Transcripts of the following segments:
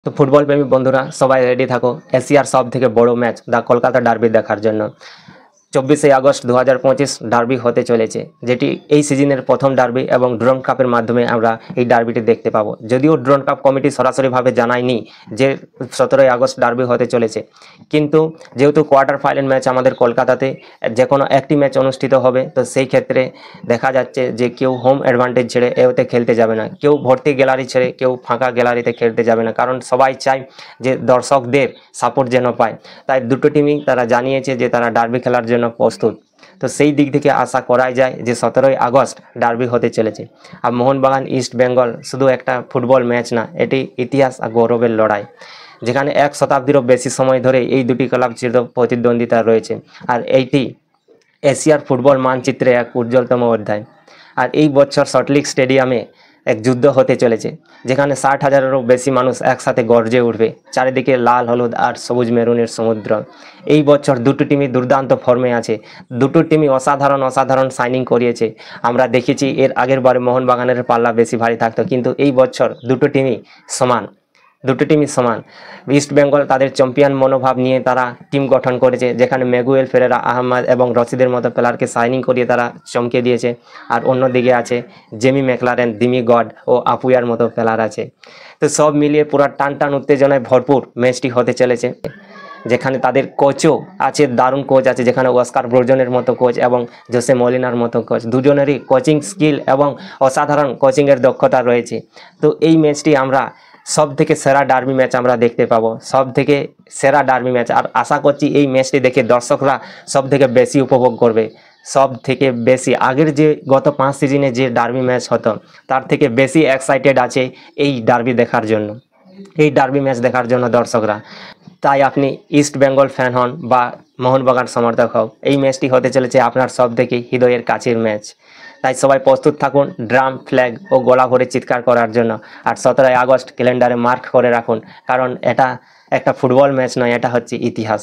তো ফুটবল প্রেমী বন্ধুরা সবাই রেডি থাকো এশিয়ার সব থেকে বড় ম্যাচ দ্য কলকাতা ডার্বি দেখার জন্য। 24 আগস্ট 2025 ডার্বি হতে চলেছে, যেটি এই সিজনের প্রথম ডার্বি এবং ড্রোন কাপের মাধ্যমে আমরা এই ডার্বিটি দেখতে পাবো। যদিও ড্রোন কাপ কমিটি সরাসরিভাবে জানায়নি যে 17 আগস্ট ডার্বি হতে চলেছে, কিন্তু যেহেতু কোয়ার্টার ফাইনাল ম্যাচ আমাদের কলকাতাতে যে কোনো একটি ম্যাচ অনুষ্ঠিত হবে, তো সেই ক্ষেত্রে দেখা যাচ্ছে যে কেউ হোম অ্যাডভান্টেজ ছেড়ে এতে খেলতে যাবে না, কেউ ভর্তি গ্যালারি ছেড়ে কেউ ফাঁকা গ্যালারিতে খেলতে যাবে না, কারণ সবাই চায় যে দর্শকদের সাপোর্ট যেন পায়। তাই দুটো টিমই তারা জানিয়েছে যে তারা ডার্বি খেলার জন্য প্রস্তুত। তো সেই দিক থেকে আশা করাই যায় যে 17 আগস্ট ডার্বি হতে চলেছে। আর মোহনবাগান ইস্ট বেঙ্গল শুধু একটা ফুটবল ম্যাচ না, এটি ইতিহাস আর গৌরবের লড়াই, যেখানে 1 শতাব্দীরও বেশি সময় ধরে এই দুটি ক্লাব চির প্রতিদ্বন্দ্বিতা রয়েছে। আর এইটি এশিয়ার ফুটবল মানচিত্রে এক উজ্জ্বলতম অধ্যায়। আর এই বছর সল্টলেক স্টেডিয়ামে এক যুদ্ধ হতে চলেছে, যেখানে 60,000-এরও বেশি মানুষ একসাথে গর্জে উঠবে, চারিদিকে লাল হলুদ আর সবুজ মেরুনের সমুদ্র। এই বছর দুটো টিমই দুর্দান্ত ফর্মে আছে, দুটো টিমই অসাধারণ সাইনিং করিয়েছে। আমরা দেখেছি এর আগের বারে মোহনবাগানের পাল্লা বেশি ভারী থাকতো, কিন্তু এই বছর দুটো টিমই সমান। ইস্ট বেঙ্গল তাদের চ্যাম্পিয়ন মনোভাব নিয়ে তারা টিম গঠন করেছে, যেখানে মেগুয়েল ফেরেরা, আহমদ এবং রশিদের মতো প্লেয়ারকে সাইনিং করিয়ে তারা চমকে দিয়েছে। আর অন্যদিকে আছে জেমি ম্যাকলারেন, দিমি গড ও আপুয়ার মতো প্লেয়ার আছে। তো সব মিলিয়ে পুরো টান উত্তেজনায় ভরপুর ম্যাচটি হতে চলেছে, যেখানে তাদের কোচও আছে, দারুণ কোচ আছে, যেখানে অস্কার ব্রোজনের মতো কোচ এবং জোসে মলিনার মতো কোচ, দুজনেরই কোচিং স্কিল এবং অসাধারণ কোচিংয়ের দক্ষতা রয়েছে। তো এই ম্যাচটি আমরা সব থেকে সেরা ডার্বি ম্যাচ আমরা দেখতে পাবো, সব থেকে সেরা ডার্বি ম্যাচ। আর আশা করছি এই ম্যাচটি দেখে দর্শকরা সব থেকে বেশি উপভোগ করবে, সব থেকে বেশি। আগের যে গত 5 সিজনে যে ডার্বি ম্যাচ হতো তার থেকে বেশি এক্সাইটেড আছে এই ডার্বি দেখার জন্য, এই ডার্বি ম্যাচ দেখার জন্য দর্শকরা। তাই আপনি ইস্ট বেঙ্গল ফ্যান হন বা মোহনবাগান সমর্থক হোক, এই ম্যাচটি হতে চলেছে আপনার সব থেকে হৃদয়ের কাছের ম্যাচ। তাই সবাই প্রস্তুত থাকুন ড্রাম, ফ্ল্যাগ ও গলা ভরে চিৎকার করার জন্য। আর 17 আগস্ট ক্যালেন্ডারে মার্ক করে রাখুন, কারণ এটা একটা ফুটবল ম্যাচ নয়, এটা হচ্ছে ইতিহাস।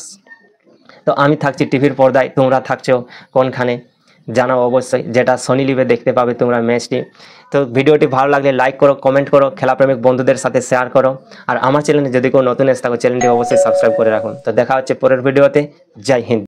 তো আমি থাকছি টিভির পর্দায়, তোমরা থাকছো কোনখানে জানাও অবশ্যই, যেটা সোনি লিভে দেখতে পাবে তোমরা ম্যাচটি। তো ভিডিওটি ভালো লাগলে লাইক করো, কমেন্ট করো, খেলাপ্রেমিক বন্ধুদের সাথে শেয়ার করো। আর আমার চ্যানেলে যদি কেউ নতুন এসে থাকো, চ্যানেলটি অবশ্যই সাবস্ক্রাইব করে রাখুন। তো দেখা হচ্ছে পরের ভিডিওতে। জয় হিন্দ।